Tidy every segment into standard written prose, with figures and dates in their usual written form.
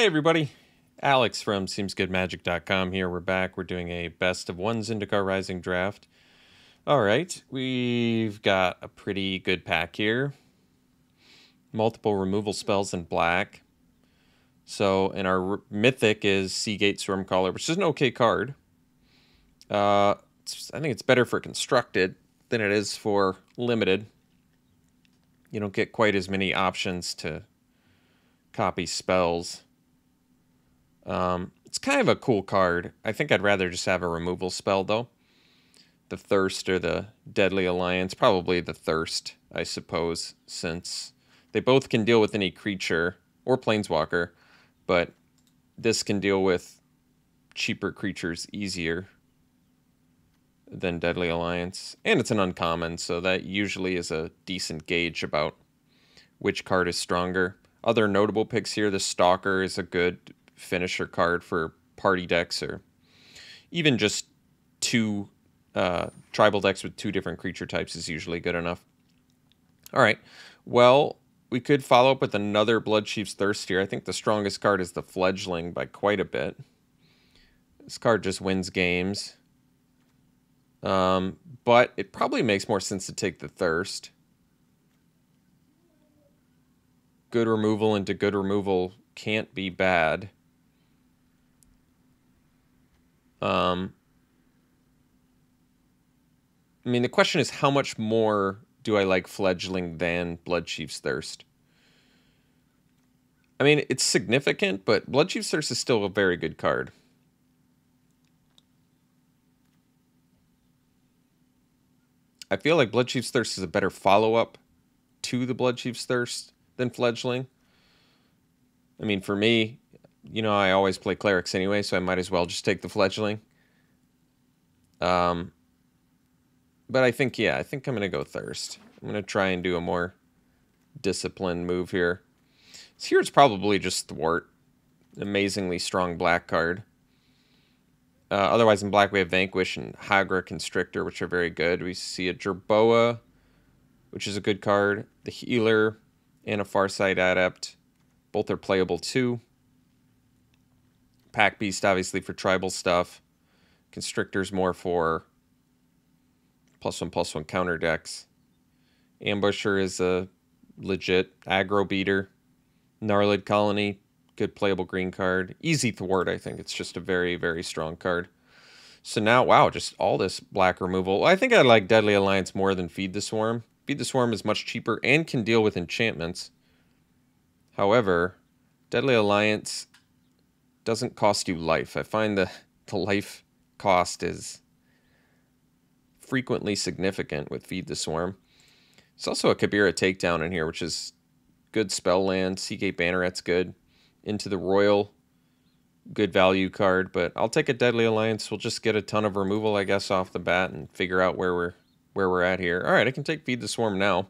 Hey everybody, Alex from SeemsGoodMagic.com here. We're back. We're doing a best of one Zendikar Rising draft. Alright, we've got a pretty good pack here. Multiple removal spells in black. So, and our mythic is Seagate Stormcaller, which is an okay card. I think it's better for constructed than it is for limited. You don't get quite as many options to copy spells. It's kind of a cool card. I think I'd rather just have a removal spell, though. The Thirst or the Deadly Alliance. Probably the Thirst, I suppose, since they both can deal with any creature or planeswalker, but this can deal with cheaper creatures easier than Deadly Alliance. And it's an uncommon, so that usually is a decent gauge about which card is stronger. Other notable picks here, the Stalker is a good finisher card for party decks, or even just two tribal decks with two different creature types is usually good enough. All right, well, we could follow up with another Bloodchief's Thirst here. I think the strongest card is the Fledgling by quite a bit. This card just wins games. But it probably makes more sense to take the Thirst. Good removal into good removal can't be bad. I mean, the question is, how much more do I like Fledgling than Bloodchief's Thirst? I mean, it's significant, but Bloodchief's Thirst is still a very good card. I feel like Bloodchief's Thirst is a better follow-up to the Bloodchief's Thirst than Fledgling. I mean, for me, you know, I always play clerics anyway, so I might as well just take the Fledgling. But I think, yeah, I think I'm going to go Thirst. I'm going to try and do a more disciplined move here. So here it's probably just Thwart. Amazingly strong black card. Otherwise, in black, we have Vanquish and Hagra Constrictor, which are very good. We see a Jerboa, which is a good card. The Healer and a Farsight Adept. Both are playable too. Pack Beast, obviously, for tribal stuff. Constrictor's more for +1/+1 counter decks. Ambusher is a legit aggro beater. Gnarlid Colony, good playable green card. Easy Thwart, I think. It's just a very, very strong card. So now, wow, just all this black removal. Well, I think I like Deadly Alliance more than Feed the Swarm. Feed the Swarm is much cheaper and can deal with enchantments. However, Deadly Alliance doesn't cost you life. I find the life cost is frequently significant with Feed the Swarm. It's also a Kabira Takedown in here, which is good spell land. Seagate Banneret's good. Into the Royal, good value card, but I'll take a Deadly Alliance. We'll just get a ton of removal, I guess, off the bat and figure out where we're at here. All right, I can take Feed the Swarm now.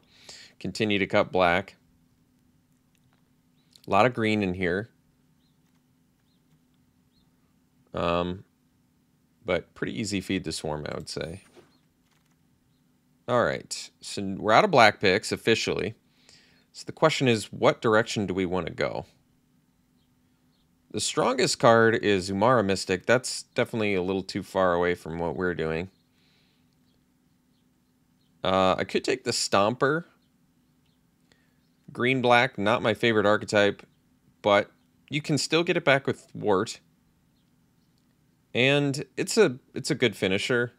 Continue to cut black. A lot of green in here. But pretty easy Feed the Swarm, I would say. All right, so we're out of black picks officially. So the question is, what direction do we want to go? The strongest card is Umara Mystic. That's definitely a little too far away from what we're doing. I could take the Stomper. Green-black, not my favorite archetype, but you can still get it back with Thwart. And it's a good finisher.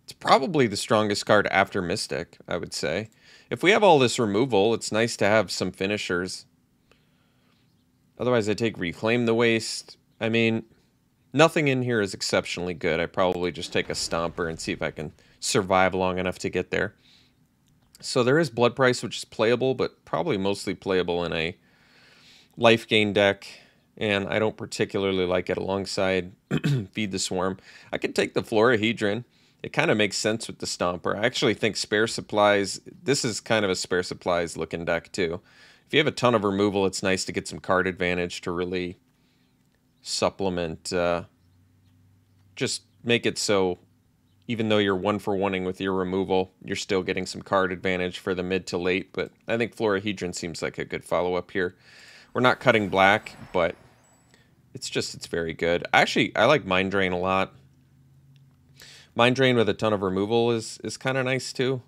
It's probably the strongest card after Mystic, I would say. If we have all this removal, it's nice to have some finishers. Otherwise, I take Reclaim the Waste. I mean, nothing in here is exceptionally good. I probably just take a Stomper and see if I can survive long enough to get there. So there is Blood Price, which is playable, but probably mostly playable in a life gain deck. And I don't particularly like it alongside Feed the Swarm. I could take the Florahedron. It kind of makes sense with the Stomper. I actually think Spare Supplies, this is kind of a Spare Supplies looking deck too. If you have a ton of removal, it's nice to get some card advantage to really supplement, just make it so even though you're 1-for-1ing with your removal, you're still getting some card advantage for the mid to late. But I think Florahedron seems like a good follow-up here. We're not cutting black, but it's very good. Actually, I like Mind Drain a lot. Mind Drain with a ton of removal is kind of nice too.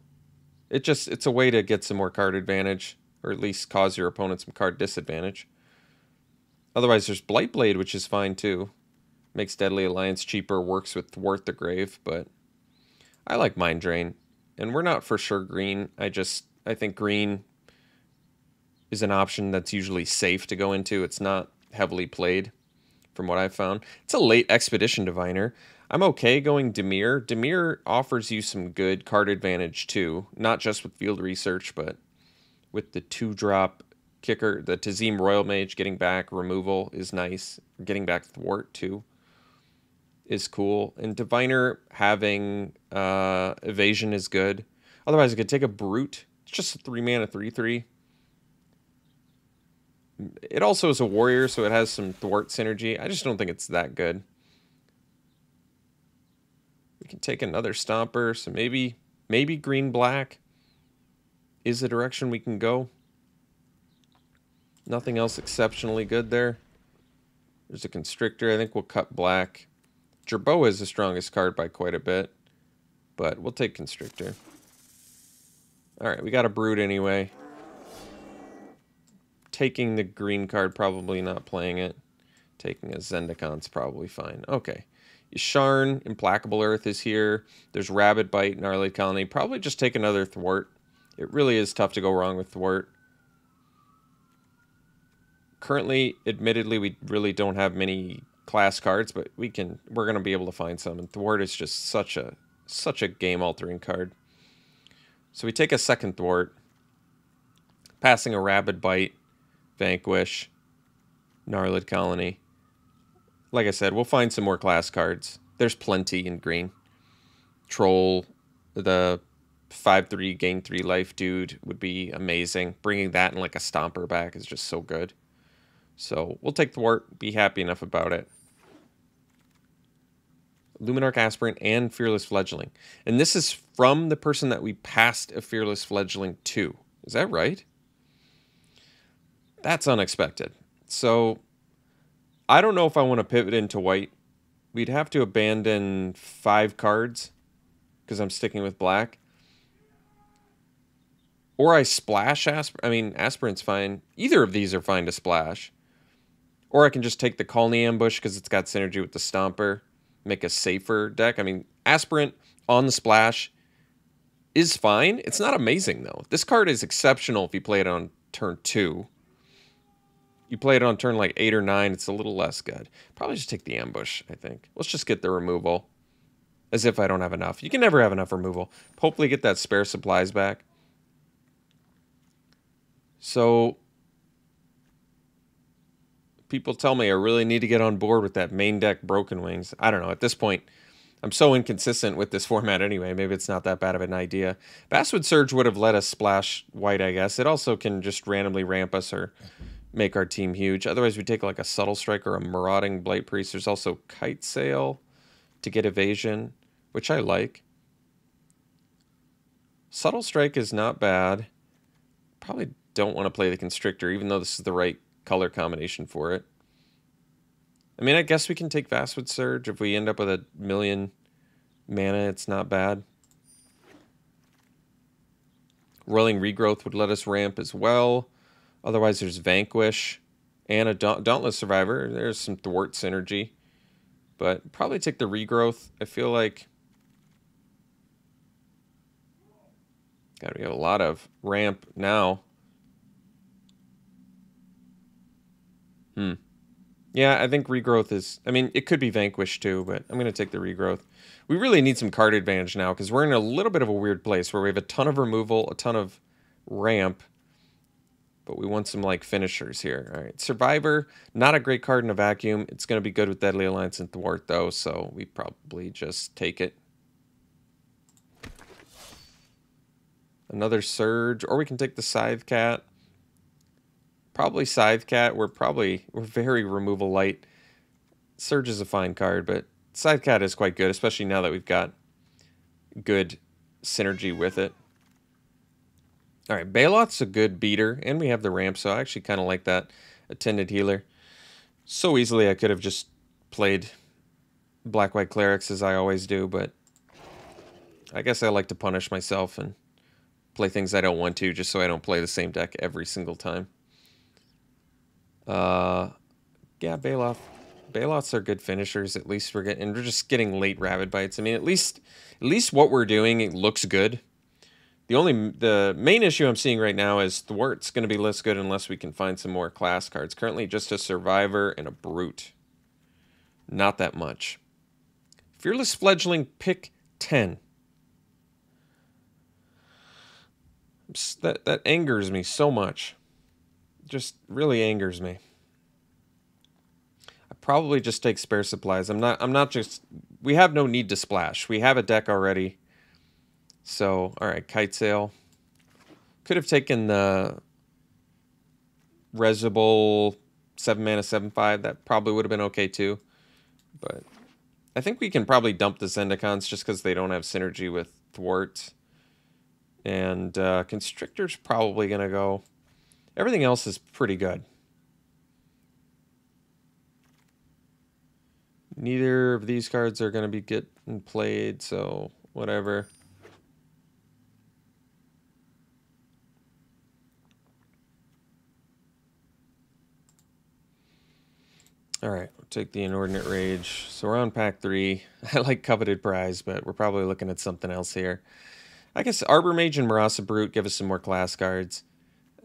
It's a way to get some more card advantage, or at least cause your opponent some card disadvantage. Otherwise, there's Blightblade, which is fine too. Makes Deadly Alliance cheaper, works with Thwart the Grave, but I like Mind Drain. And we're not for sure green. I think green is an option that's usually safe to go into. It's not heavily played, from what I've found. It's a late Expedition Diviner. I'm okay going Dimir. Dimir offers you some good card advantage too, not just with field research, but with the 2-drop kicker. The Tazim Royal Mage getting back removal is nice. Getting back Thwart too is cool. And Diviner having evasion is good. Otherwise, I could take a Brute. It's just a 3-mana 3/3. It also is a warrior, so it has some Thwart synergy. I just don't think it's that good. We can take another Stomper, so maybe green-black is the direction we can go. Nothing else exceptionally good there. There's a Constrictor. I think we'll cut black. Jerboa is the strongest card by quite a bit, but we'll take Constrictor. Alright, we got a Brute anyway. Taking the green card, probably not playing it. Taking a Zendikar's probably fine. Okay. Yasharn, Implacable Earth is here. There's Rabid Bite, Gnarly Colony. Probably just take another Thwart. It really is tough to go wrong with Thwart. Currently, admittedly, we really don't have many class cards, but we're going to be able to find some. And Thwart is just such a game-altering card. So we take a second Thwart. Passing a Rabid Bite. Vanquish, Gnarlid Colony. Like I said, we'll find some more class cards. There's plenty in green. Troll, the 5/3 gain 3 life dude would be amazing. Bringing that and like a Stomper back is just so good. So we'll take Thwart, be happy enough about it. Luminarch Aspirant and Fearless Fledgling. And this is from the person that we passed a Fearless Fledgling to. Is that right? That's unexpected. So, I don't know if I want to pivot into white. We'd have to abandon 5 cards, because I'm sticking with black. Or I splash Aspirant's fine. Either of these are fine to splash. Or I can just take the Colony Ambush, because it's got synergy with the Stomper. Make a safer deck. I mean, Aspirant on the splash is fine. It's not amazing, though. This card is exceptional if you play it on turn 2. You play it on turn like 8 or 9, it's a little less good. Probably just take the ambush, I think. Let's just get the removal. As if I don't have enough. You can never have enough removal. Hopefully get that spare supplies back. So, people tell me I really need to get on board with that main deck Broken Wings. I don't know. At this point, I'm so inconsistent with this format anyway. Maybe it's not that bad of an idea. Basswood Surge would have let us splash white, I guess. It also can just randomly ramp us or make our team huge. Otherwise, we take like a Subtle Strike or a Marauding Blight Priest. There's also Kite Sail to get evasion, which I like. Subtle Strike is not bad. Probably don't want to play the Constrictor, even though this is the right color combination for it. I mean, I guess we can take Basswood Surge. If we end up with 1,000,000 mana, it's not bad. Rolling Regrowth would let us ramp as well. Otherwise, there's Vanquish and a Dauntless Survivor. There's some Thwart synergy. But probably take the Regrowth. I feel like gotta be a lot of ramp now. Yeah, I think Regrowth is... I mean, it could be Vanquish too, but I'm going to take the Regrowth. We really need some card advantage now, because we're in a little bit of a weird place where we have a ton of removal, a ton of ramp, but we want some, like, finishers here. All right, Survivor, not a great card in a vacuum. It's going to be good with Deadly Alliance and Thwart, though, so we probably just take it. Another Surge, or we can take the Scythe Cat. Probably Scythe Cat. We're very removal light. Surge is a fine card, but Scythe Cat is quite good, especially now that we've got good synergy with it. All right, Baloth's a good beater, and we have the ramp, so I actually kind of like that. Attended Healer. So easily I could have just played Black-White Clerics as I always do, but I guess I like to punish myself and play things I don't want to just so I don't play the same deck every single time. Yeah, Bailoff. Bailoffs are good finishers. At least we're just getting late Rabid Bites. I mean, at least what we're doing, it looks good. The main issue I'm seeing right now is Thwart's going to be less good unless we can find some more class cards. Currently, just a Survivor and a Brute. Not that much. Fearless Fledgling, pick 10. That angers me so much. Just really angers me. I probably just take spare supplies. We have no need to splash. We have a deck already. So, alright, Kite Sail. Could have taken the Resible 7 mana 7/5. That probably would have been okay too. But I think we can probably dump the Zendikars just because they don't have synergy with Thwart. And Constrictor's probably going to go. Everything else is pretty good. Neither of these cards are going to be getting played, so whatever. Alright, we'll take the Inordinate Rage. So we're on pack 3. I like Coveted Prize, but we're probably looking at something else here. I guess Arbor Mage and Marasa Brute give us some more class cards.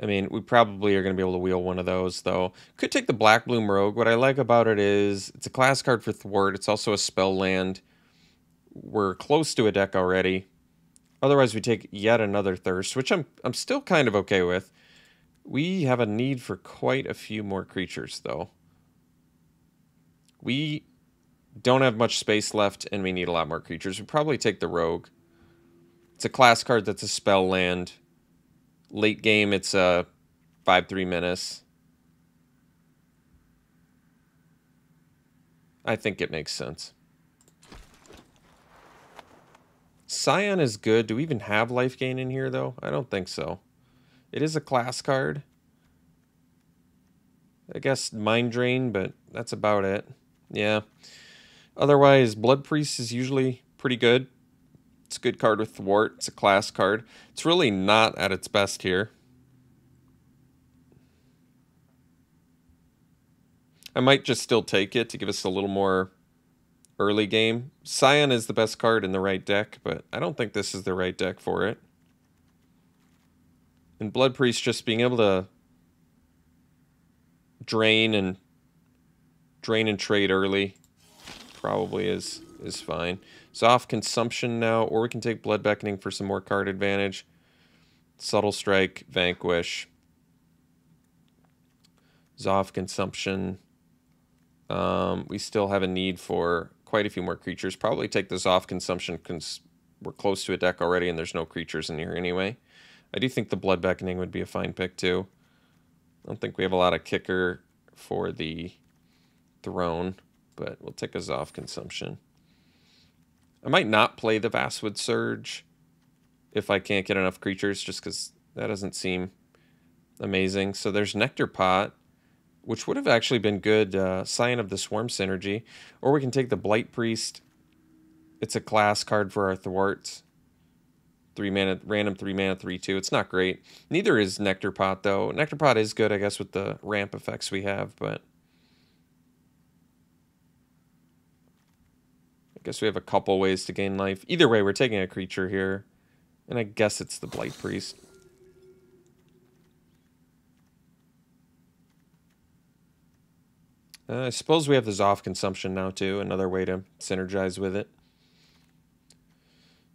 I mean, we probably are going to be able to wheel one of those, though. Could take the Black Bloom Rogue. What I like about it is it's a class card for Thwart. It's also a spell land. We're close to a deck already. Otherwise, we take yet another Thirst, which I'm still kind of okay with. We have a need for quite a few more creatures, though. We don't have much space left, and we need a lot more creatures. We'd probably take the Rogue. It's a class card that's a spell land. Late game, it's a 5/3 menace. I think it makes sense. Scion is good. Do we even have life gain in here, though? I don't think so. It is a class card. I guess Mind Drain, but that's about it. Yeah. Otherwise, Blood Priest is usually pretty good. It's a good card with Thwart. It's a class card. It's really not at its best here. I might just still take it to give us a little more early game. Scion is the best card in the right deck, but I don't think this is the right deck for it. And Blood Priest just being able to drain and trade early probably is fine. So off Consumption now, or we can take Blood Beckoning for some more card advantage. Subtle Strike, Vanquish. Zoff Consumption. We still have a need for quite a few more creatures. Probably take the Zoff Consumption because we're close to a deck already and there's no creatures in here anyway. I do think the Blood Beckoning would be a fine pick too. I don't think we have a lot of kicker for the Throne, but we'll take a Zoff Consumption. I might not play the Vastwood Surge if I can't get enough creatures, just because that doesn't seem amazing. So there's Nectar Pot, which would have actually been good Scion of the Swarm synergy. Or we can take the Blight Priest. It's a class card for our Thwarts. 3 mana, random 3 mana, 3/2. It's not great. Neither is Nectar Pot, though. Nectar Pot is good, I guess, with the ramp effects we have, but I guess we have a couple ways to gain life. Either way, we're taking a creature here, and I guess it's the Blight Priest. I suppose we have the Zoff Consumption now, too. Another way to synergize with it.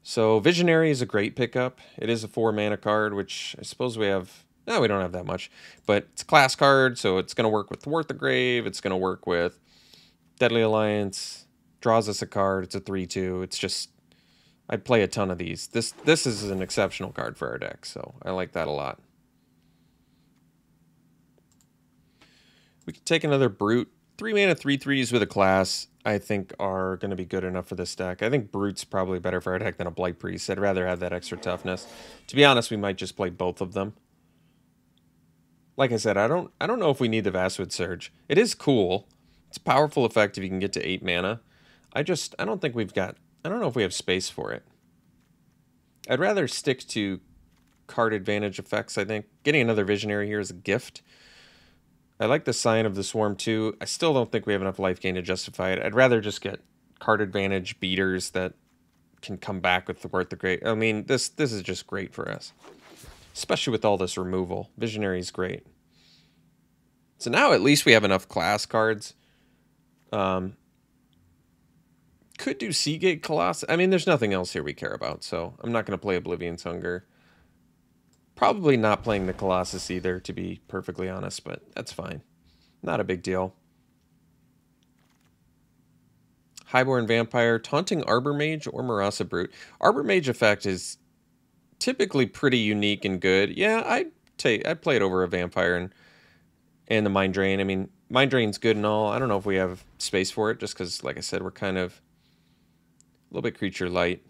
So Visionary is a great pickup. It is a 4 mana card, which I suppose we have. No, we don't have that much. But it's a class card, so it's going to work with Thwart the Grave. It's going to work with Deadly Alliance. Draws us a card. It's a 3/2. It's just, I'd play a ton of these. This is an exceptional card for our deck, so I like that a lot. We could take another Brute. 3 mana 3/3s with a class, I think, are going to be good enough for this deck. I think Brute's probably better for our deck than a Blight Priest. I'd rather have that extra toughness. To be honest, we might just play both of them. Like I said, I don't know if we need the Vastwood Surge. It is cool. It's a powerful effect if you can get to 8 mana. I don't think we've got, I don't know if we have space for it. I'd rather stick to card advantage effects, I think. Getting another Visionary here is a gift. I like the Sign of the Swarm too. I still don't think we have enough life gain to justify it. I'd rather just get card advantage beaters that can come back with the Worth the Great. I mean, this is just great for us. Especially with all this removal. Visionary is great. So now at least we have enough class cards. Could do Seagate Colossus. I mean, there's nothing else here we care about, so I'm not going to play Oblivion's Hunger. Probably not playing the Colossus either, to be perfectly honest, but that's fine. Not a big deal. Highborn Vampire, Taunting Arbor Mage, or Marasa Brute. Arbor Mage effect is typically pretty unique and good. Yeah, I'd play it over a Vampire and the Mind Drain. I mean, Mind Drain's good and all. I don't know if we have space for it, just because, like I said, we're kind of a little bit creature light.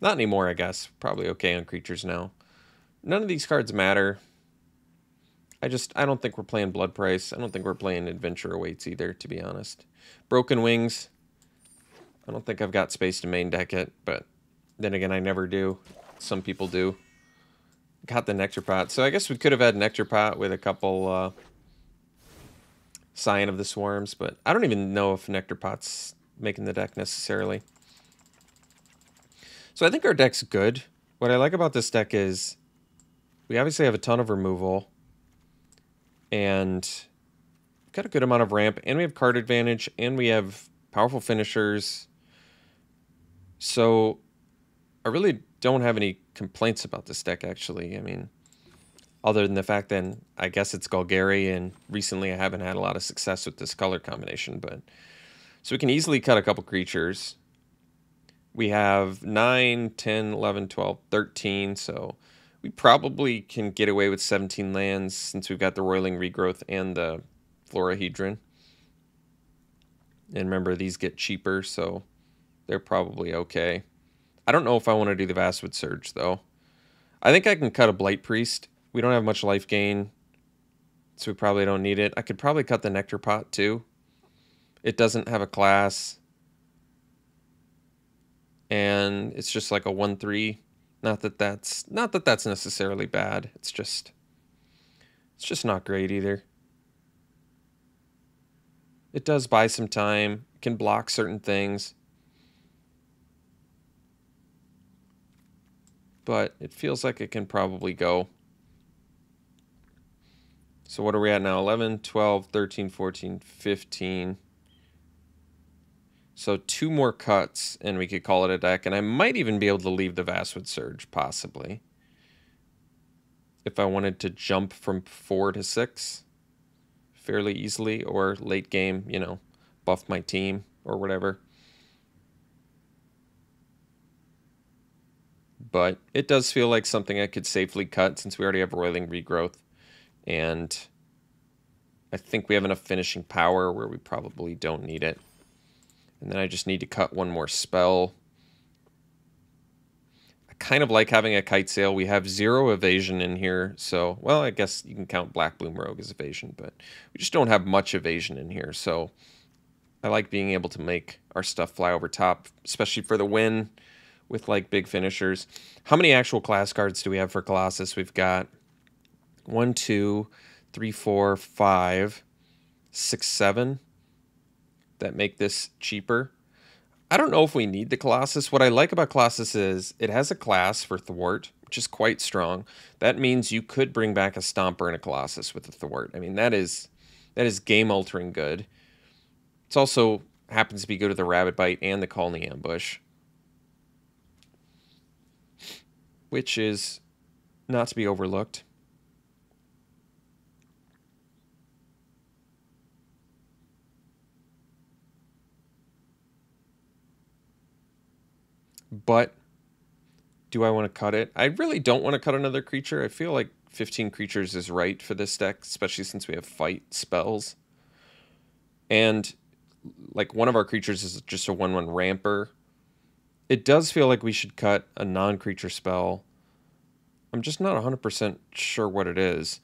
Not anymore, I guess. Probably okay on creatures now. None of these cards matter. I don't think we're playing Blood Price. I don't think we're playing Adventure Awaits either, to be honest. Broken Wings. I don't think I've got space to main deck it, but then again, I never do. Some people do. Got the Nectar Pot. So I guess we could have had Nectar Pot with a couple Scion of the Swarms, but I don't even know if Nectar Pot's making the deck necessarily. So I think our deck's good. What I like about this deck is we obviously have a ton of removal, and we've got a good amount of ramp, and we have card advantage, and we have powerful finishers. So I really don't have any complaints about this deck, actually. I mean, other than the fact that I guess it's Golgari, and recently I haven't had a lot of success with this color combination. But so we can easily cut a couple creatures. We have 9, 10, 11, 12, 13, so we probably can get away with 17 lands since we've got the Roiling Regrowth and the Florahedron. And remember, these get cheaper, so they're probably okay. I don't know if I want to do the Vastwood Surge, though. I think I can cut a Blight Priest. We don't have much life gain, so we probably don't need it. I could probably cut the Nectar Pot, too. It doesn't have a class. And it's just like a 1/3. Not that that's necessarily bad. It's just not great either. It does buy some time. It can block certain things. But it feels like it can probably go. So what are we at now? 11, 12, 13, 14, 15. So 2 more cuts, and we could call it a deck. And I might even be able to leave the Vastwood Surge, possibly. If I wanted to jump from 4 to 6 fairly easily, or late game, you know, buff my team or whatever. But it does feel like something I could safely cut since we already have Roiling Regrowth. And I think we have enough finishing power where we probably don't need it. And then I just need to cut one more spell. I kind of like having a Kite Sail. We have 0 evasion in here. So, well, I guess you can count Black Bloom Rogue as evasion. But we just don't have much evasion in here. So I like being able to make our stuff fly over top, especially for the win with, like, big finishers. How many actual class cards do we have for Colossus? We've got 1, 2, 3, 4, 5, 6, 7. That make this cheaper. I don't know if we need the Colossus. What I like about Colossus is it has a class for Thwart, which is quite strong. That means you could bring back a Stomper and a Colossus with a Thwart. I mean, that is game-altering good. It also happens to be good with the Rabbit Bite and the Colony Ambush, which is not to be overlooked. But do I want to cut it? I really don't want to cut another creature. I feel like 15 creatures is right for this deck, especially since we have fight spells. And like one of our creatures is just a 1/1 ramper. It does feel like we should cut a non-creature spell. I'm just not 100% sure what it is.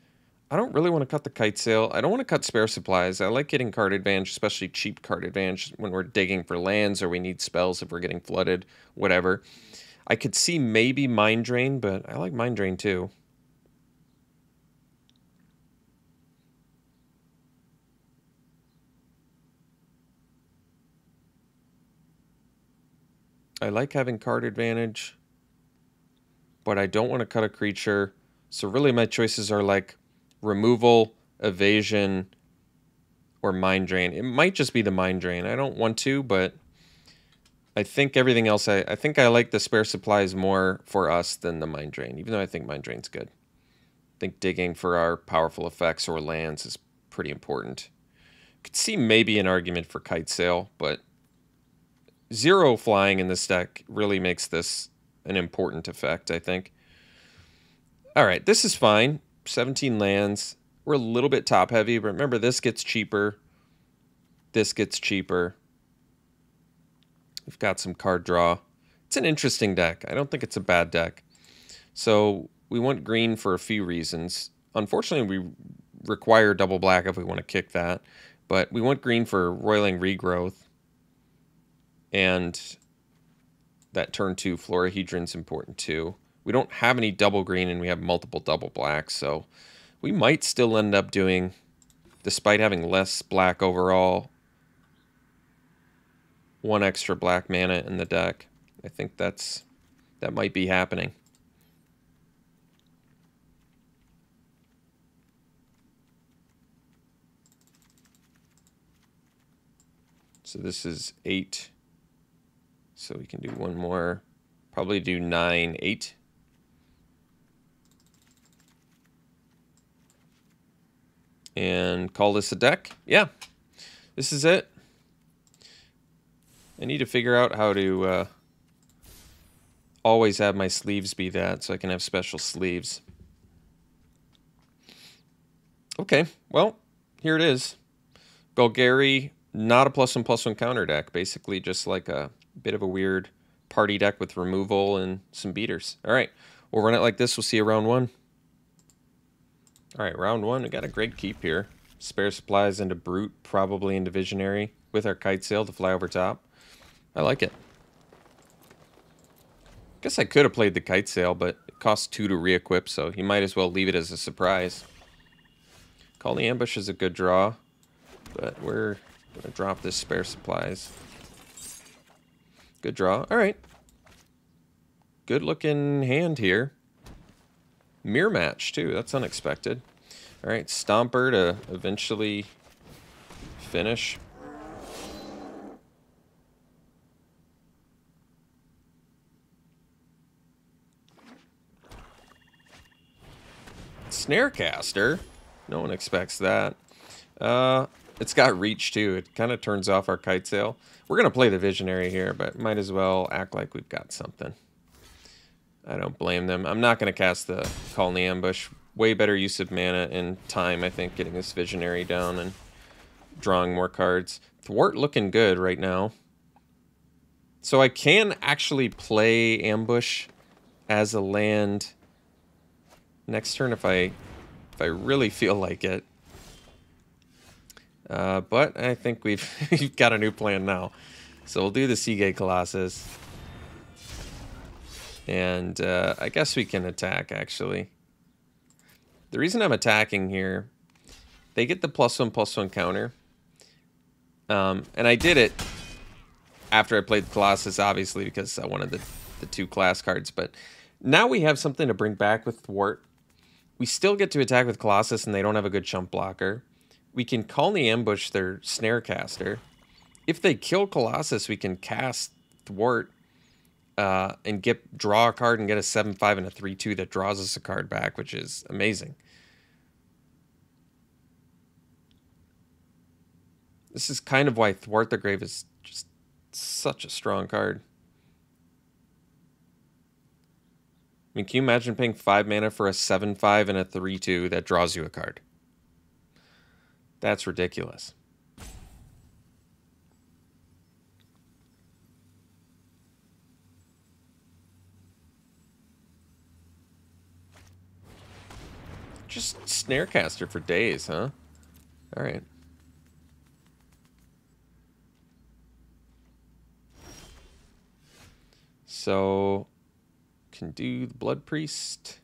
I don't really want to cut the kite sail. I don't want to cut spare supplies. I like getting card advantage, especially cheap card advantage when we're digging for lands or we need spells if we're getting flooded, whatever. I could see maybe Mind Drain, but I like Mind Drain too. I like having card advantage, but I don't want to cut a creature. So really my choices are like removal, evasion, or Mind Drain. It might just be the Mind Drain. I don't want to, but I think everything else, I think I like the spare supplies more for us than the Mind Drain, even though I think Mind Drain's good. I think digging for our powerful effects or lands is pretty important. Could see maybe an argument for Kite Sail, but 0 flying in this deck really makes this an important effect, I think. All right, this is fine. 17 lands. We're a little bit top heavy, but remember this gets cheaper. This gets cheaper. We've got some card draw. It's an interesting deck. I don't think it's a bad deck. So we want green for a few reasons. Unfortunately, we require double black if we want to kick that. But we want green for Roiling Regrowth. And that turn 2 Florahedron's important too. We don't have any double green and we have multiple double blacks. So we might still end up doing, despite having less black overall, 1 extra black mana in the deck. I think that might be happening. So this is 8. So we can do one more. Probably do 9, 8. And call this a deck. Yeah, this is it. I need to figure out how to always have my sleeves be that so I can have special sleeves. Okay, well, here it is. Golgari, not a +1/+1 counter deck. Basically just like a bit of a weird party deck with removal and some beaters. All right, we'll run it like this. We'll see you round 1. All right, round 1, we got a great keep here. Spare supplies into Brute, probably into Visionary, with our Kite Sail to fly over top. I like it. Guess I could have played the Kite Sail, but it costs 2 to re-equip, so you might as well leave it as a surprise. Call the Ambush is a good draw, but we're going to drop this spare supplies. Good draw. All right. Good looking hand here. Mirror match, too. That's unexpected. All right, Stomper to eventually finish. Snarecaster? No one expects that. It's got reach, too. It kind of turns off our Kite Sail. We're going to play the Visionary here, but might as well act like we've got something. I don't blame them. I'm not going to cast the Call in the Ambush. Way better use of mana and time, I think, getting this Visionary down and drawing more cards. Thwart looking good right now. So I can actually play Ambush as a land next turn if I really feel like it. But I think we've got a new plan now. So we'll do the Seagate Colossus. And I guess we can attack, actually. The reason I'm attacking here, they get the +1/+1 counter. And I did it after I played the Colossus, obviously, because I wanted the 2 class cards. But now we have something to bring back with Thwart. We still get to attack with Colossus, and they don't have a good chump blocker. We can Call in the Ambush their Snarecaster. If they kill Colossus, we can cast Thwart and draw a card and get a 7/5 and a 3/2 that draws us a card back, which is amazing. This is kind of why Thwart the Grave is just such a strong card. I mean, can you imagine paying 5 mana for a 7/5 and a 3/2 that draws you a card? That's ridiculous. Just Snarecaster for days, huh? Alright. So, can do the Blood Priest.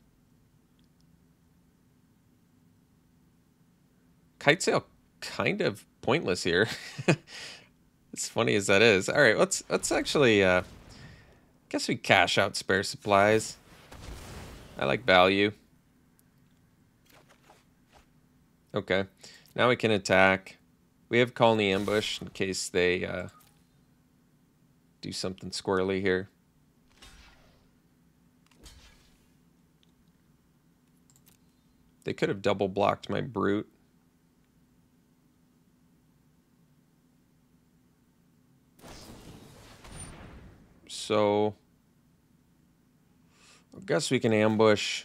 Kite Sail kind of pointless here. As funny as that is. Alright, let's actually guess we cash out spare supplies. I like value. Okay. Now we can attack. We have Colony Ambush in case they do something squirrely here. They could have double blocked my Brute. So I guess we can ambush.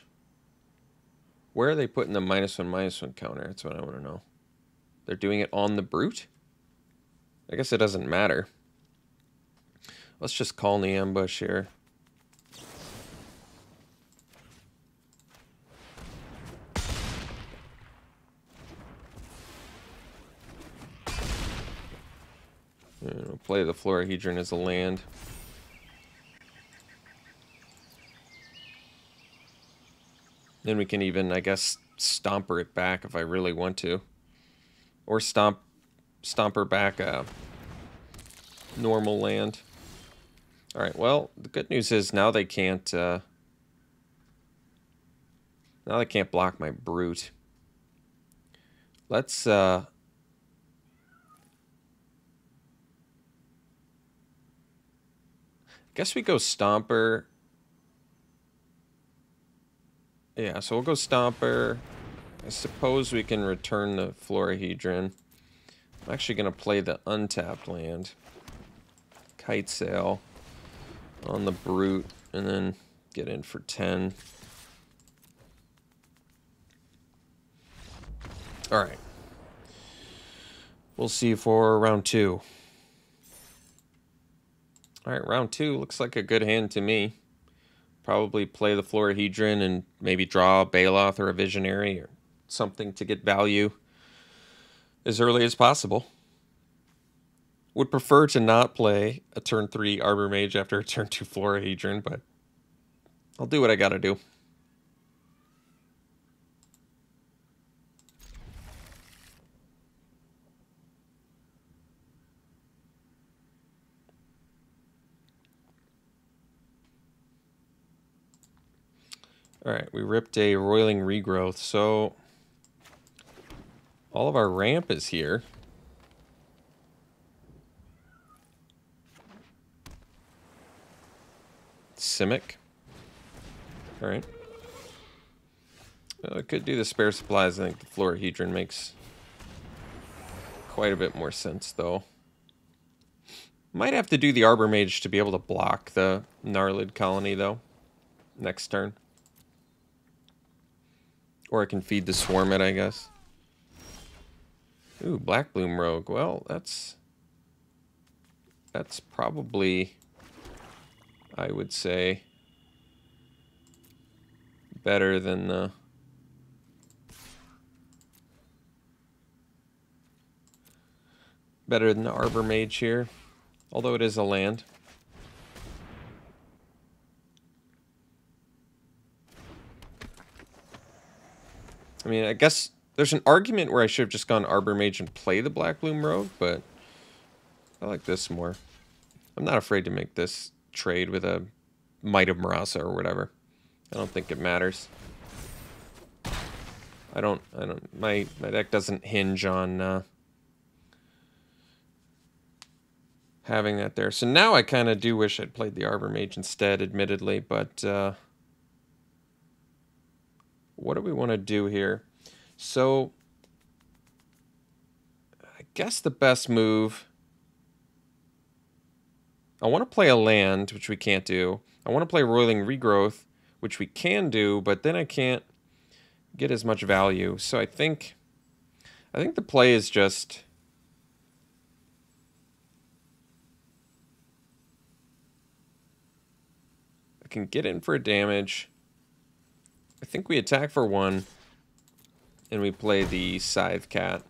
Where are they putting the -1/-1 counter? That's what I want to know. They're doing it on the Brute? I guess it doesn't matter. Let's just call in the ambush here. We'll play the Florahedron as a land. Then we can even, I guess, stomper it back if I really want to. Or stomper back a normal land. Alright, well, the good news is now they can't block my Brute. Let's guess we go Stomper. Yeah, so we'll go Stomper. I suppose we can return the Florahedron. I'm actually going to play the untapped land. Kite Sail on the Brute, and then get in for 10. Alright. We'll see for round 2. Alright, round 2 looks like a good hand to me. Probably play the Florahedron and maybe draw a Baloth or a Visionary or something to get value as early as possible. Would prefer to not play a turn 3 Arbor Mage after a turn 2 Florahedron, but I'll do what I gotta do. Alright, we ripped a Roiling Regrowth, so all of our ramp is here. Simic. Alright. I could do the spare supplies. I think the Florahedron makes quite a bit more sense, though. Might have to do the Arbor Mage to be able to block the Gnarlid Colony, though, next turn. Or I can feed the Swarm it, I guess. Ooh, Black Bloom Rogue. Well, that's probably, I would say, better than the Arbor Mage here, although it is a land. I mean, I guess there's an argument where I should have just gone Arbor Mage and play the Black Bloom Rogue, but I like this more. I'm not afraid to make this trade with a Might of Marasa or whatever. I don't think it matters. My deck doesn't hinge on having that there. So now I kind of do wish I'd played the Arbor Mage instead, admittedly, but what do we want to do here? So I guess the best move, I want to play a land, which we can't do. I want to play Roiling Regrowth, which we can do, but then I can't get as much value. So I think the play is just I can get in for a damage. I think we attack for 1. and we play the Scythe Cat.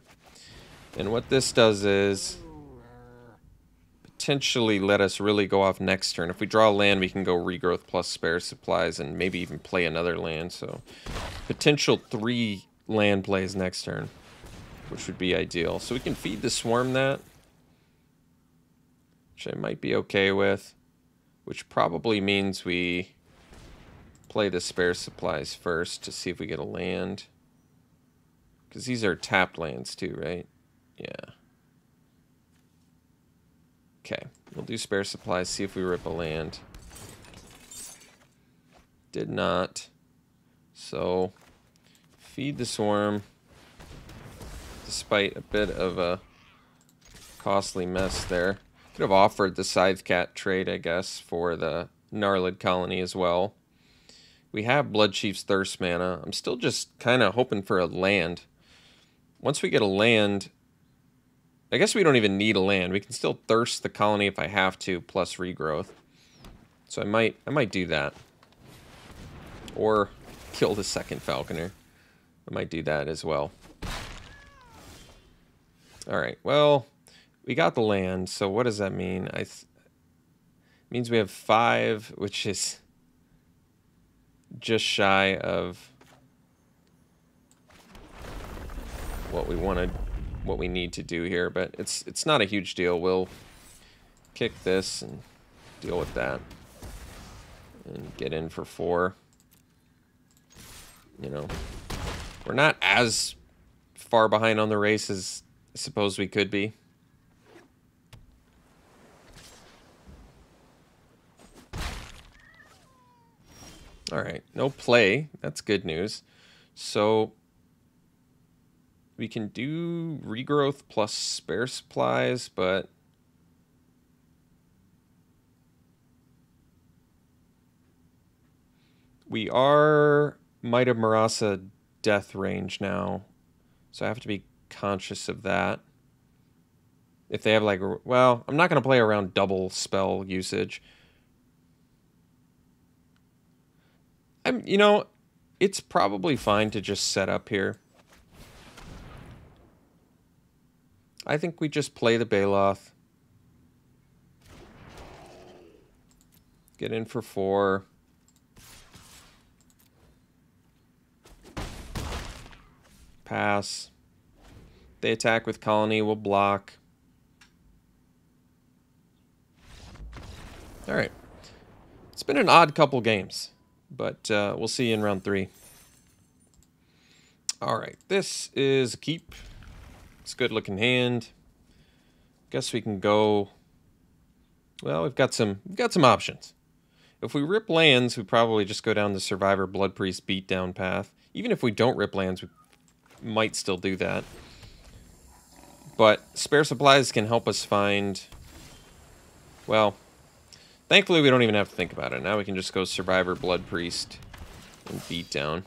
And what this does is potentially let us really go off next turn. If we draw a land, we can go Regrowth plus Spare Supplies and maybe even play another land. So potential 3 land plays next turn, which would be ideal. So we can feed the Swarm that, which I might be okay with, which probably means we play the Spare Supplies first to see if we get a land. Because these are tapped lands too, right? Yeah. Okay, we'll do Spare Supplies, see if we rip a land. Did not. So, feed the Swarm, despite a bit of a costly mess there. Could have offered the Scythe Cat trade, I guess, for the Gnarlid Colony as well. We have Bloodchief's Thirst mana. I'm still just kind of hoping for a land. Once we get a land, I guess we don't even need a land. We can still Thirst the colony if I have to, plus Regrowth. So I might do that. Or kill the second Falconer. I might do that as well. Alright, well, we got the land, so what does that mean? It means we have 5, which is just shy of what we wanted, what we need to do here, but it's not a huge deal. We'll kick this and deal with that and get in for 4. You know, we're not as far behind on the race as I suppose we could be. All right, no play. That's good news. So we can do Regrowth plus Spare Supplies, but we are Might of Marasa death range now, so I have to be conscious of that. If they have like, well, I'm not going to play around double spell usage. You know, it's probably fine to just set up here. I think we just play the Baloth. Get in for 4. Pass. They attack with Colony, we'll block. Alright. It's been an odd couple games, but we'll see you in round 3. Alright, this is a keep. It's a good looking hand. Guess we can go. Well, we've got some options. If we rip lands, we probably just go down the Survivor Blood Priest beatdown path. Even if we don't rip lands, we might still do that. But Spare Supplies can help us find. Well, thankfully we don't even have to think about it. Now we can just go Survivor Blood Priest and beatdown.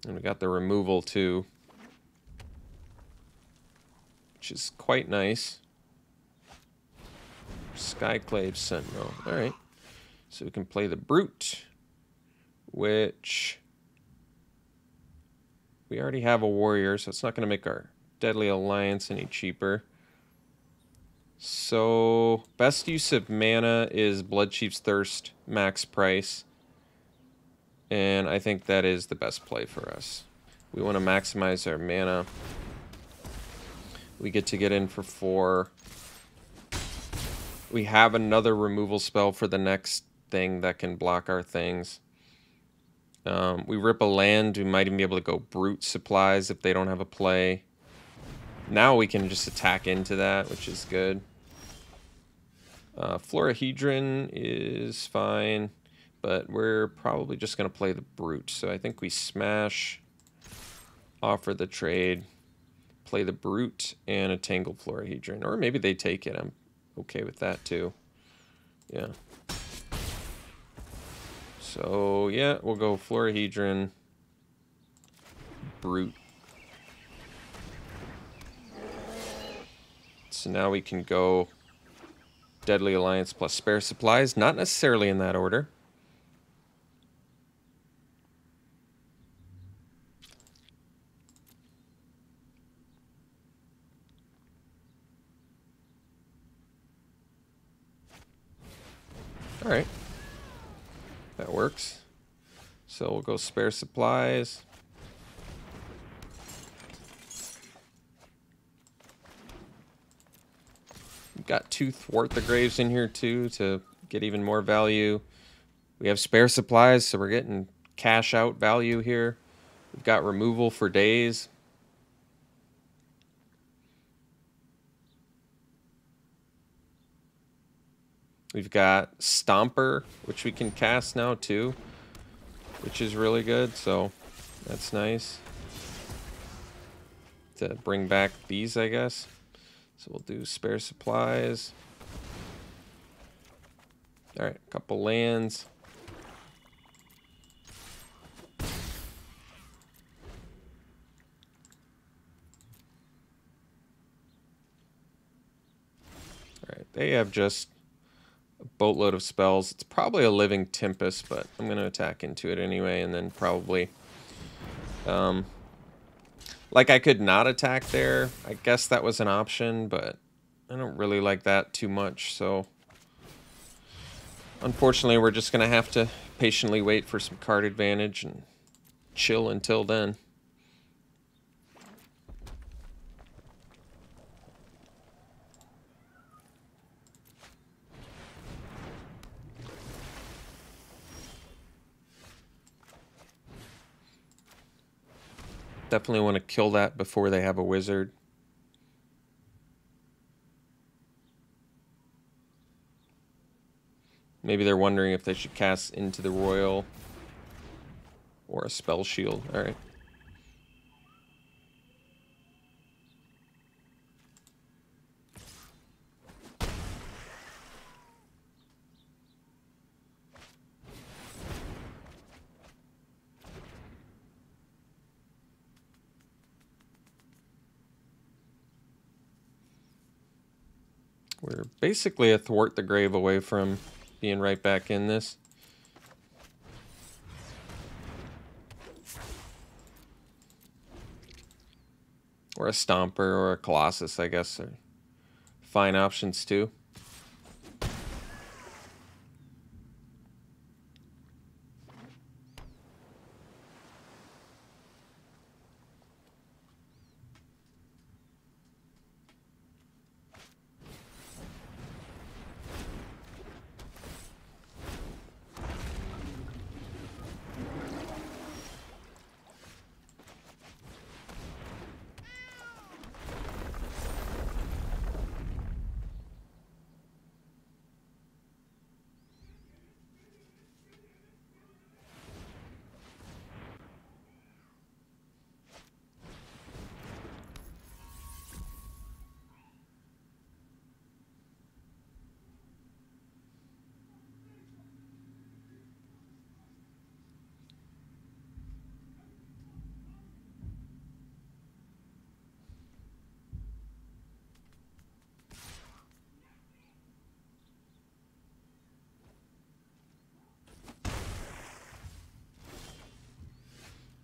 And we got the removal too, which is quite nice. Skyclave Sentinel. Alright. So we can play the Brute, which we already have a warrior, so it's not going to make our Deadly Alliance any cheaper. So best use of mana is Bloodchief's Thirst, max price. And I think that is the best play for us. We want to maximize our mana. We get to get in for 4. We have another removal spell for the next thing that can block our things. We rip a land, we might even be able to go Brute Supplies if they don't have a play. Now we can just attack into that, which is good. Florahedron is fine. But we're probably just going to play the Brute. So I think we smash, offer the trade, play the Brute, and a Tangled Florahedron. Or maybe they take it. I'm okay with that too. Yeah. So, yeah, we'll go Florahedron, Brute. So now we can go Deadly Alliance plus Spare Supplies. Not necessarily in that order. Alright. That works. So we'll go Spare Supplies. We've got 2 Thwart the Graves in here too to get even more value. We have Spare Supplies, so we're getting cash out value here. We've got removal for days. We've got Stomper, which we can cast now too, which is really good, so that's nice. To bring back these, I guess. So we'll do Spare Supplies. Alright, a couple lands. Alright, they have just a boatload of spells. It's probably a Living Tempest, but I'm going to attack into it anyway, and then probably... like, I could not attack there. I guess that was an option, but I don't really like that too much, so... Unfortunately, we're just going to have to patiently wait for some card advantage and chill until then. Definitely want to kill that before they have a wizard. Maybe they're wondering if they should cast into the Royal or a Spell Shield. Alright. We're basically a Thwart the Grave away from being right back in this. Or a Stomper or a Colossus, I guess, are fine options too.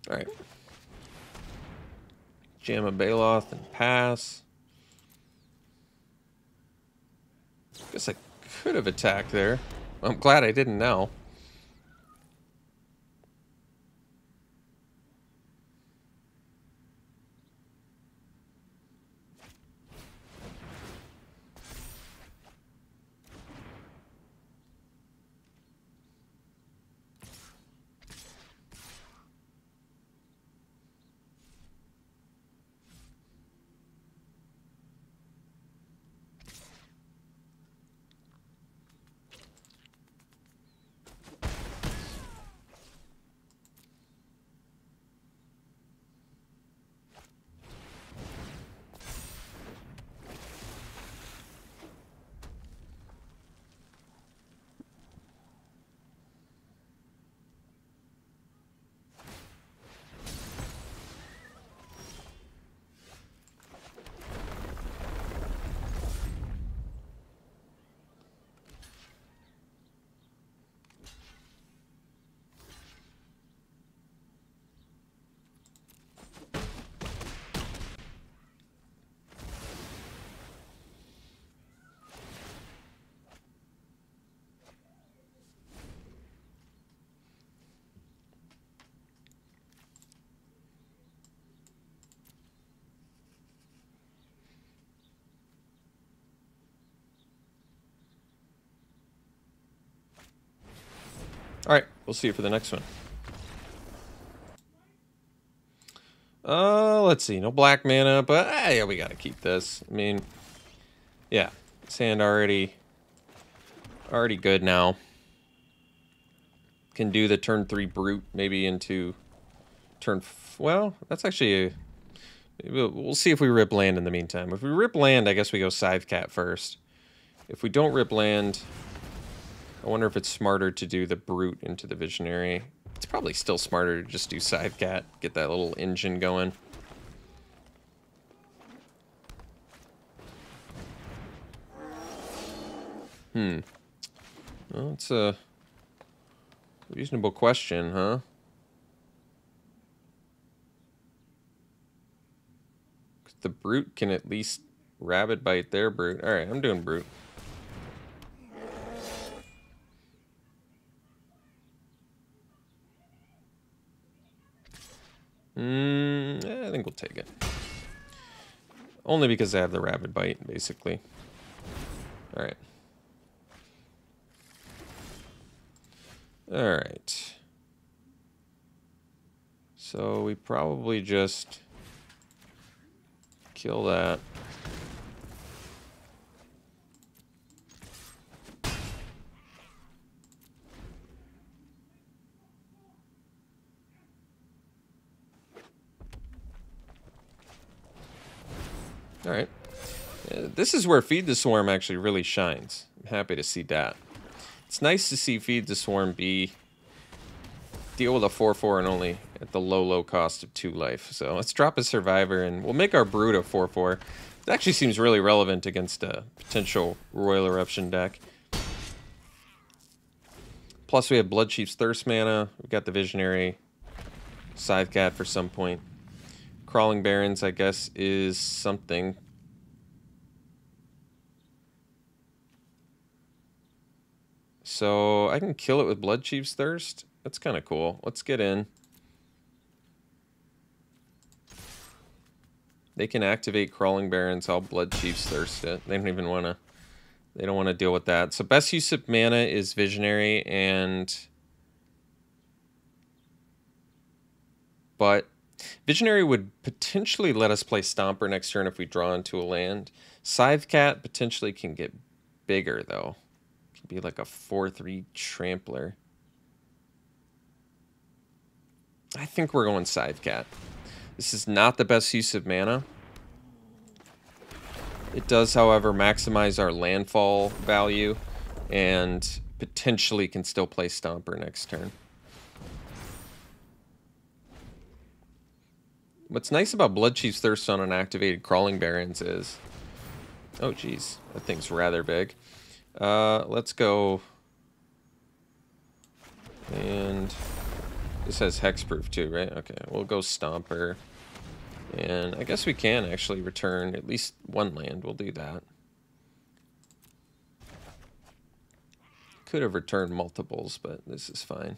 Alright. Jam a Baloth and pass. Guess I could have attacked there. I'm glad I didn't now. Alright, we'll see you for the next one. Let's see. No black mana, but yeah, we gotta keep this. I mean, yeah. This hand already good now. Can do the turn 3 brute maybe into turn... well, that's actually we'll see if we rip land in the meantime. If we rip land, I guess we go Scythe Cat first. If we don't rip land, I wonder if it's smarter to do the brute into the visionary. It's probably still smarter to just do Scythe Cat, get that little engine going. Well, it's a reasonable question, huh? The brute can at least rabbit bite their brute. Alright, I'm doing brute. I think we'll take it. Only because I have the rabbit bite, basically. Alright. Alright. So we probably just kill that. Alright. This is where Feed the Swarm actually really shines. I'm happy to see that. It's nice to see Feed the Swarm deal with a 4/4 and only at the low cost of 2 life. So let's drop a Survivor and we'll make our Brute a 4/4. It actually seems really relevant against a potential Royal Eruption deck. Plus we have Bloodchief's Thirst mana. We've got the Visionary, Scythe Cat for some point. Crawling Barrens, I guess, is something. So I can kill it with Bloodchief's Thirst. That's kind of cool. Let's get in. They can activate Crawling Barrens. I'll Bloodchief's Thirst it. They don't even want to. They don't want to deal with that. So best use of mana is Visionary but Visionary would potentially let us play Stomper next turn if we draw into a land. Scythe Cat potentially can get bigger, though. It can be like a 4/3 Trampler. I think we're going Scythe Cat. This is not the best use of mana. It does, however, maximize our landfall value and potentially can still play Stomper next turn. What's nice about Bloodchief's Thirst on unactivated Crawling Barrens is... oh, geez. That thing's rather big. Let's go... and... this has hexproof too, right? Okay, we'll go Stomper. And I guess we can actually return at least one land. We'll do that. Could have returned multiples, but this is fine.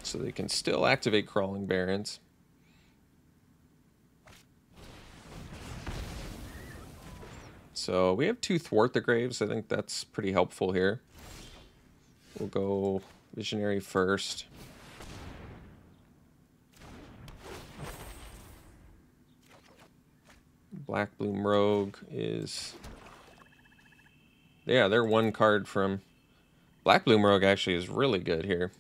So they can still activate Crawling Barrens. So we have 2 Thwart the Graves. I think that's pretty helpful here. We'll go Visionary first. Black Bloom Rogue is... yeah, they're 1 card from... Black Bloom Rogue actually is really good here.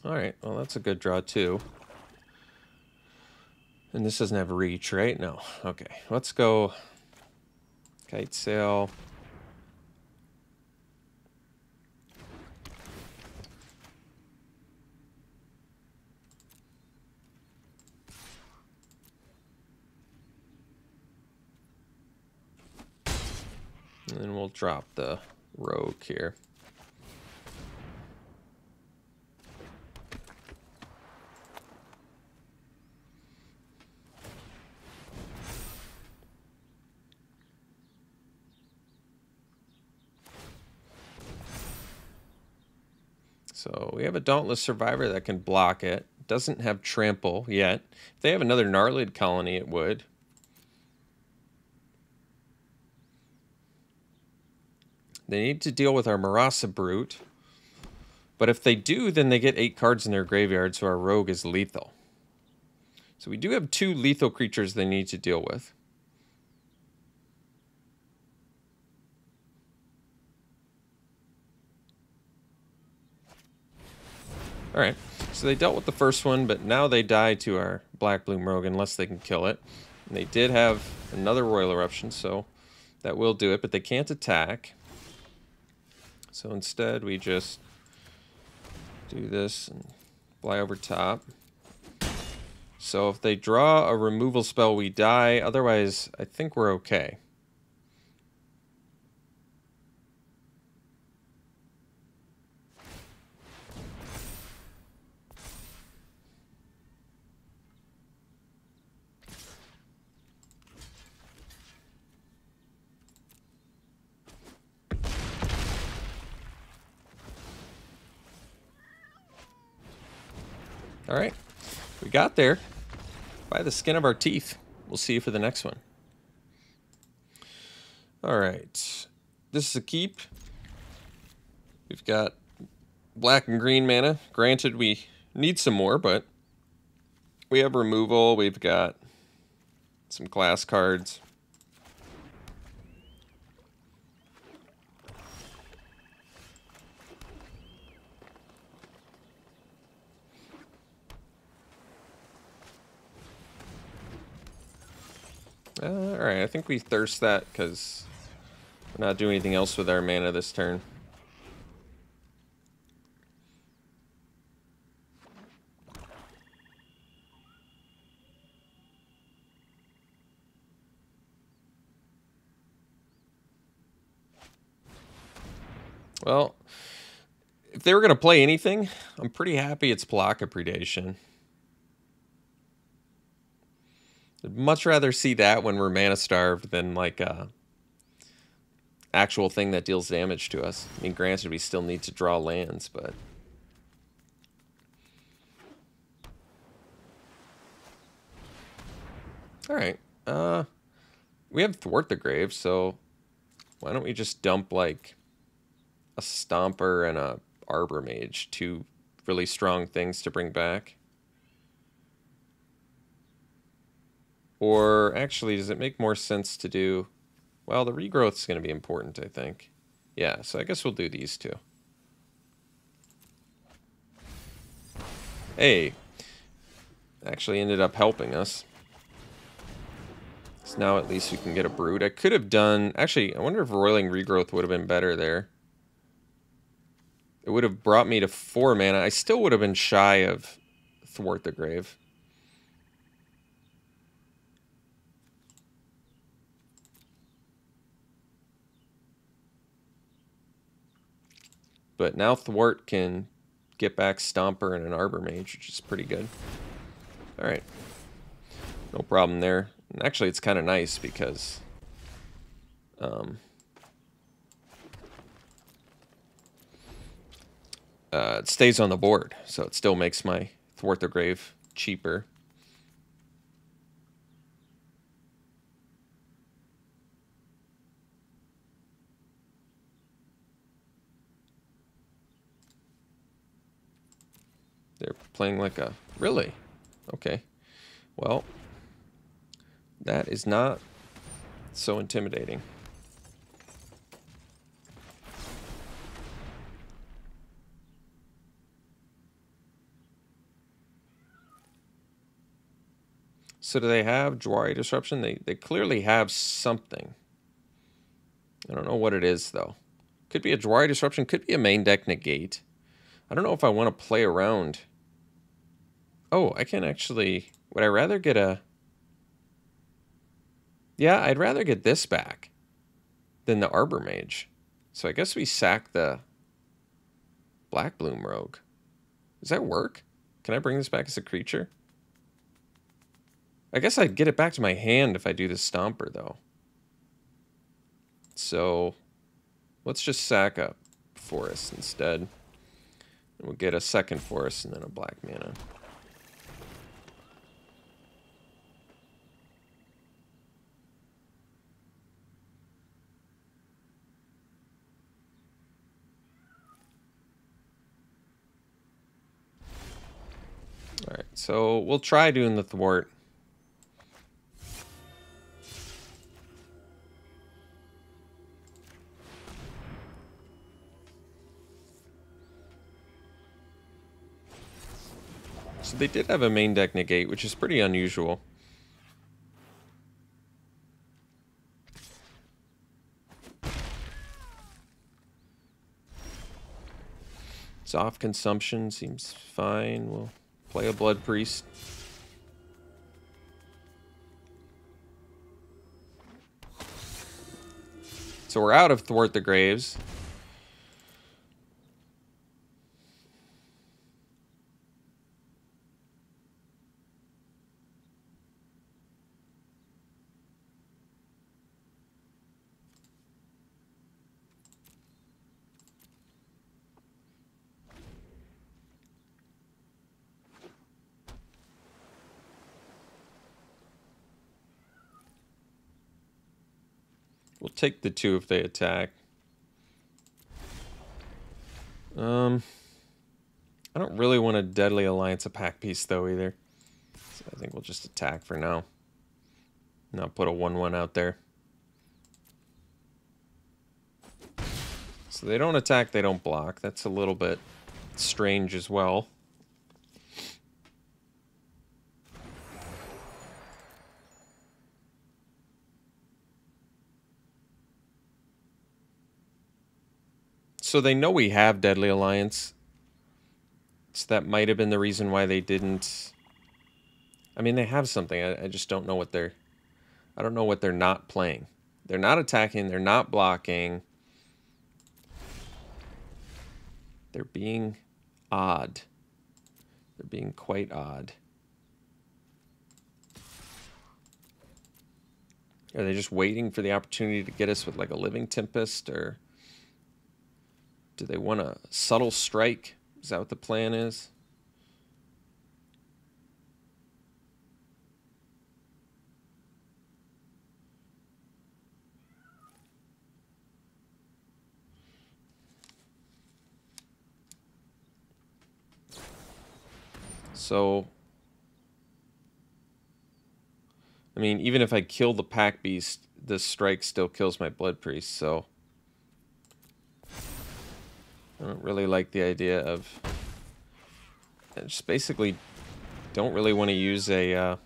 Alright, well that's a good draw too. And this doesn't have reach, right? No. Okay, let's go kite sail. And then we'll drop the rogue here. So we have a Dauntless Survivor that can block it. Doesn't have Trample yet. If they have another Gnarlid Colony, it would. They need to deal with our Marasa Brute. But if they do, then they get 8 cards in their graveyard, so our Rogue is lethal. So we do have 2 lethal creatures they need to deal with. Alright, so they dealt with the first one, but now they die to our Black Bloom Rogue unless they can kill it. And they did have another Royal Eruption, so that will do it, but they can't attack. So instead we just do this and fly over top. So if they draw a removal spell, we die. Otherwise, I think we're okay. All right, we got there by the skin of our teeth. We'll see you for the next one. All right, this is a keep. We've got black and green mana. Granted, we need some more, but we have removal. We've got some class cards. Alright, I think we thirst that because we're not doing anything else with our mana this turn. Well, if they were going to play anything, I'm pretty happy it's Plaka Predation. I'd much rather see that when we're mana starved than like a actual thing that deals damage to us. I mean, granted, we still need to draw lands, but... Alright, we have Thwart the Grave, so why don't we just dump like a Stomper and a Arbor Mage, 2 really strong things to bring back. Or actually, does it make more sense to do... Well, the regrowth is going to be important, I think. Yeah, so I guess we'll do these 2. Hey, actually ended up helping us. So now at least we can get a Brood. I could have done... Actually, I wonder if Roiling Regrowth would have been better there. It would have brought me to 4 mana. I still would have been shy of Thwart the Grave. But now Thwart can get back Stomper and an Arbor Mage, which is pretty good. Alright. No problem there. And actually, it's kind of nice because... it stays on the board, so it still makes my Thwart the Grave cheaper. They're playing like a... Really? Okay. Well, that is not so intimidating. So do they have Jwari Disruption? They clearly have something. I don't know what it is, though. Could be a Jwari Disruption. Could be a main deck negate. I don't know if I want to play around. Oh, I can actually... Would I rather get a... Yeah, I'd rather get this back than the Arbor Mage. So I guess we sack the Black Bloom Rogue. Does that work? Can I bring this back as a creature? I guess I'd get it back to my hand if I do the Stomper, though. So let's just sack a Forest instead. And we'll get a second Forest and then a black mana. Alright, so we'll try doing the Thwart. So they did have a main deck negate, which is pretty unusual. Soft consumption seems fine. We'll play a Blood Priest. So we're out of Thwart the Graves. We'll take the 2 if they attack. I don't really want a Deadly Alliance, a pack piece, though, either. So I think we'll just attack for now. Not put a 1/1 out there. So they don't attack, they don't block. That's a little bit strange as well. So they know we have Deadly Alliance. So that might have been the reason why they didn't... I mean, they have something. I just don't know what they're... I don't know what they're not playing. They're not attacking. They're not blocking. They're being odd. They're being quite odd. Are they just waiting for the opportunity to get us with like a Living Tempest, or do they want a subtle strike? Is that what the plan is? So, I mean, even if I kill the Pack Beast, this strike still kills my Blood Priest, so I don't really like the idea of... I just basically don't really want to use a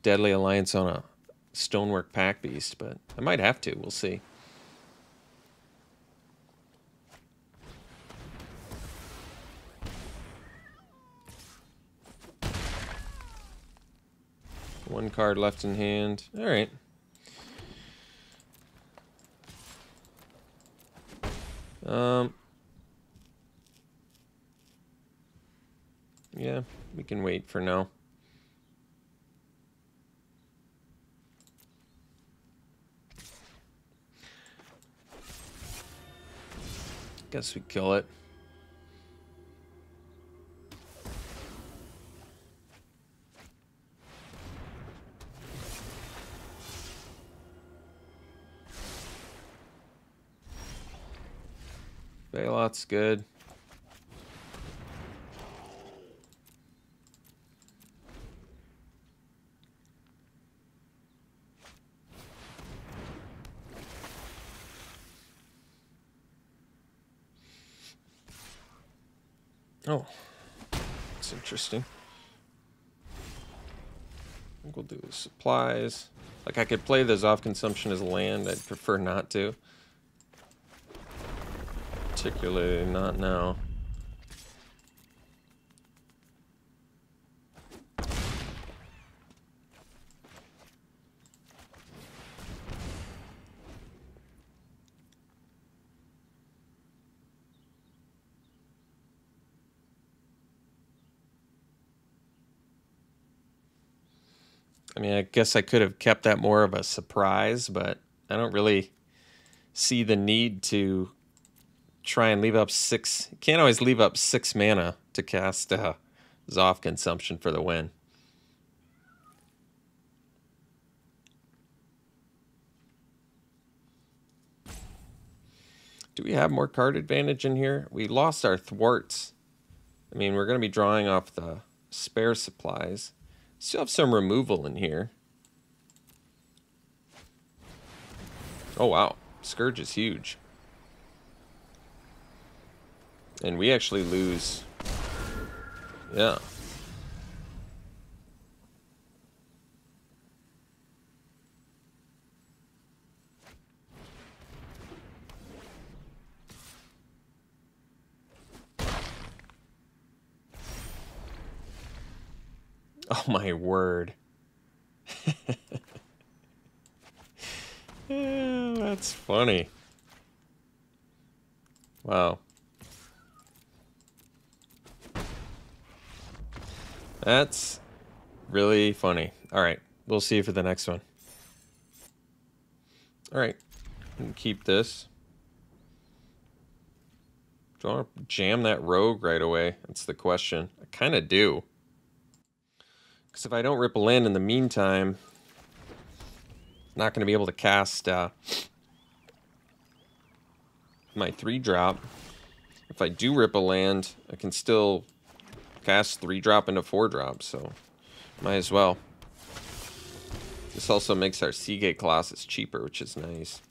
Deadly Alliance on a Stonework Pack Beast, but I might have to. We'll see. One card left in hand. All right. Yeah, we can wait for now. Guess we kill it. Bailot's good. Oh, that's interesting. think we'll do the supplies. Like, I could play the Zoff consumption as a land. I'd prefer not to. Particularly not now. I mean, I guess I could have kept that more of a surprise, but I don't really see the need to try and leave up 6. You can't always leave up 6 mana to cast Zoff consumption for the win. Do we have more card advantage in here? We lost our thwarts. I mean, we're going to be drawing off the spare supplies. Still have some removal in here. Oh, wow. Scourge is huge. And we actually lose. Yeah. Oh, my word. Yeah, that's funny. Wow. That's really funny. All right, we'll see you for the next one. All right, keep this. Do I want to jam that rogue right away? That's the question. I kind of do. Because if I don't rip a land in the meantime, I'm not going to be able to cast my 3-drop. If I do rip a land, I can still cast 3-drop into 4-drop, so might as well. This also makes our Seagate Colossus cheaper, which is nice.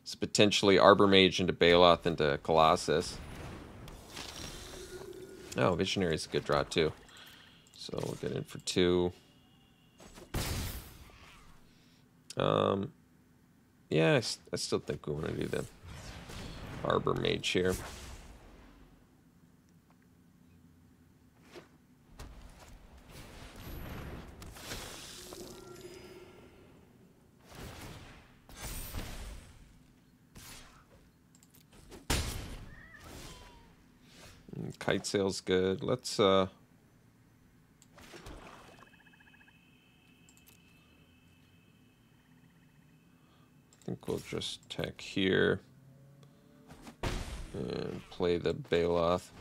It's potentially Arbor Mage into Baloth into Colossus. Oh, Visionary is a good draw too. So we'll get in for 2. Yeah, I still think we want to do the Arbor Mage here. Kite Sail's good. Let's I think we'll just attack here and play the Baloth.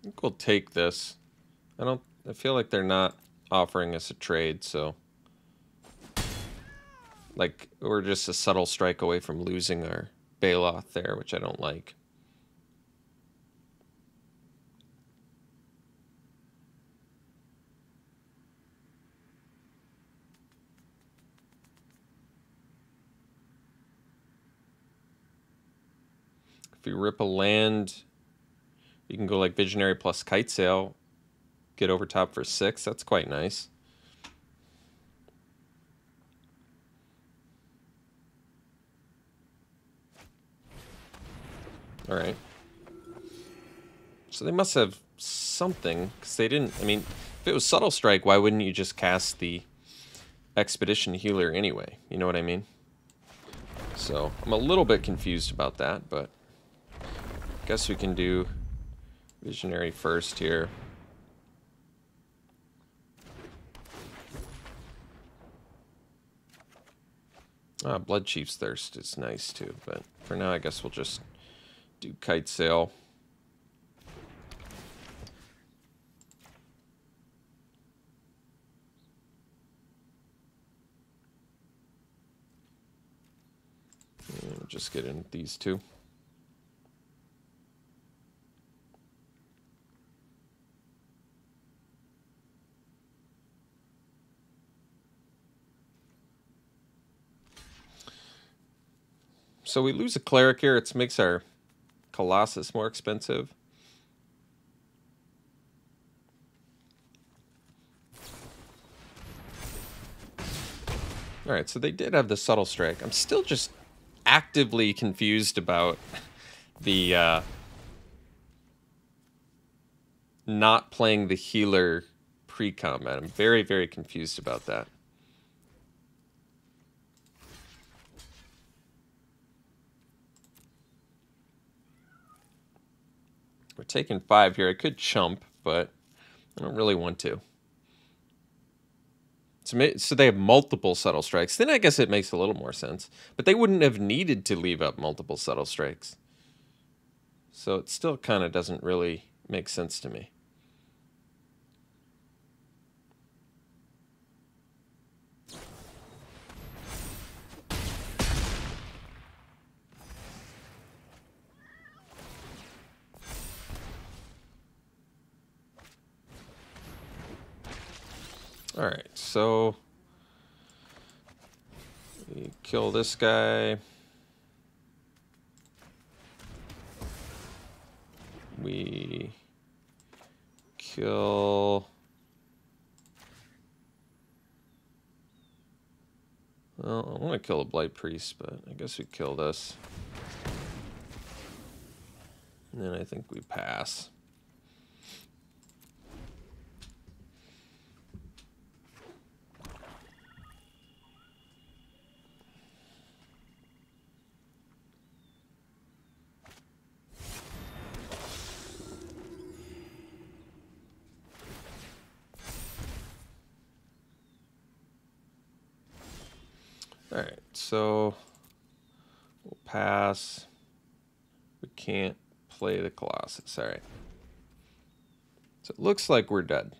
I think we'll take this. I feel like they're not offering us a trade, so like we're just a subtle strike away from losing our Baloth there, which I don't like. If we rip a land, you can go like Visionary plus Kite Sail, get over top for 6. That's quite nice. All right. So they must have something, because they didn't, I mean, if it was Subtle Strike, why wouldn't you just cast the Expedition Healer anyway? You know what I mean? So I'm a little bit confused about that, but I guess we can do Visionary first here. Blood Chief's Thirst is nice too, but for now I guess we'll just do Kite Sail. just get in these two. So we lose a cleric here. It makes our Colossus more expensive. All right, so they did have the Subtle Strike. I'm still just actively confused about the not playing the healer pre-combat. I'm very, very confused about that. We're taking 5 here. I could chump, but I don't really want to. So they have multiple Subtle Strikes. Then I guess it makes a little more sense. But they wouldn't have needed to leave up multiple Subtle Strikes. So it still kind of doesn't really make sense to me. All right, so we kill this guy. We kill... Well, I want to kill a Blight Priest, but I guess we kill this. And then I think we pass. Alright, so we'll pass. We can't play the Colossus. Alright. So it looks like we're dead.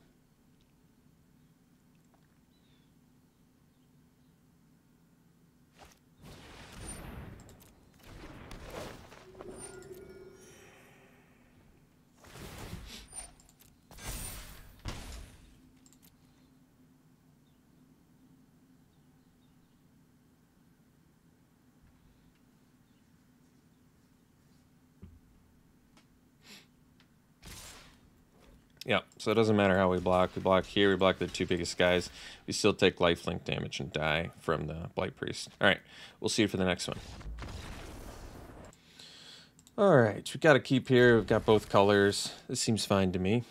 Yeah, so it doesn't matter how we block. We block here, we block the 2 biggest guys. We still take lifelink damage and die from the Blight Priest. All right, we'll see you for the next one. All right, we got to keep here. We've got both colors. This seems fine to me.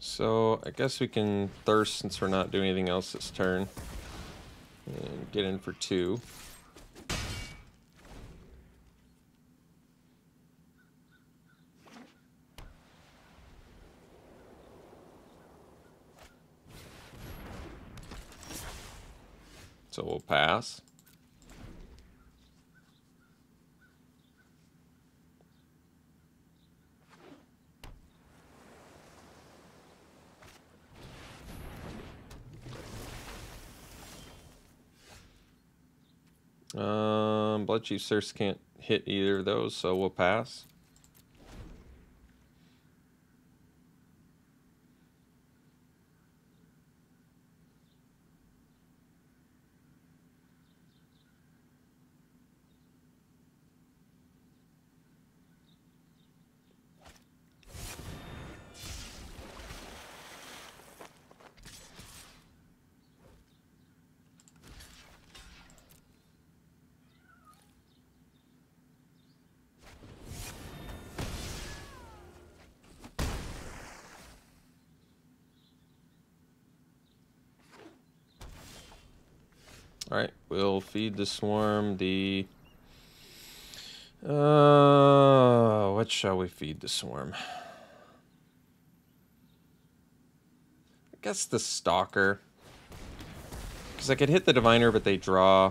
So I guess we can thirst since we're not doing anything else this turn. And get in for 2. So we'll pass. Blood Chief Thirst can't hit either of those, so we'll pass. Alright, we'll feed the swarm the... what shall we feed the swarm? I guess the Stalker. Because I could hit the Diviner, but they draw.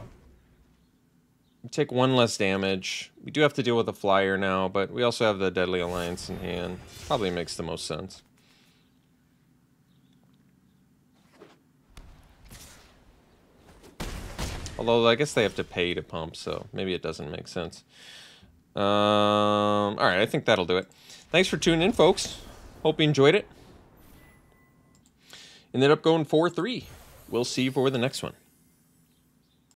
We take 1 less damage. We do have to deal with a flyer now, but we also have the Deadly Alliance in hand. Probably makes the most sense. Although I guess they have to pay to pump, so maybe it doesn't make sense. Alright, I think that'll do it. Thanks for tuning in, folks. Hope you enjoyed it. Ended up going 4-3. We'll see you for the next one.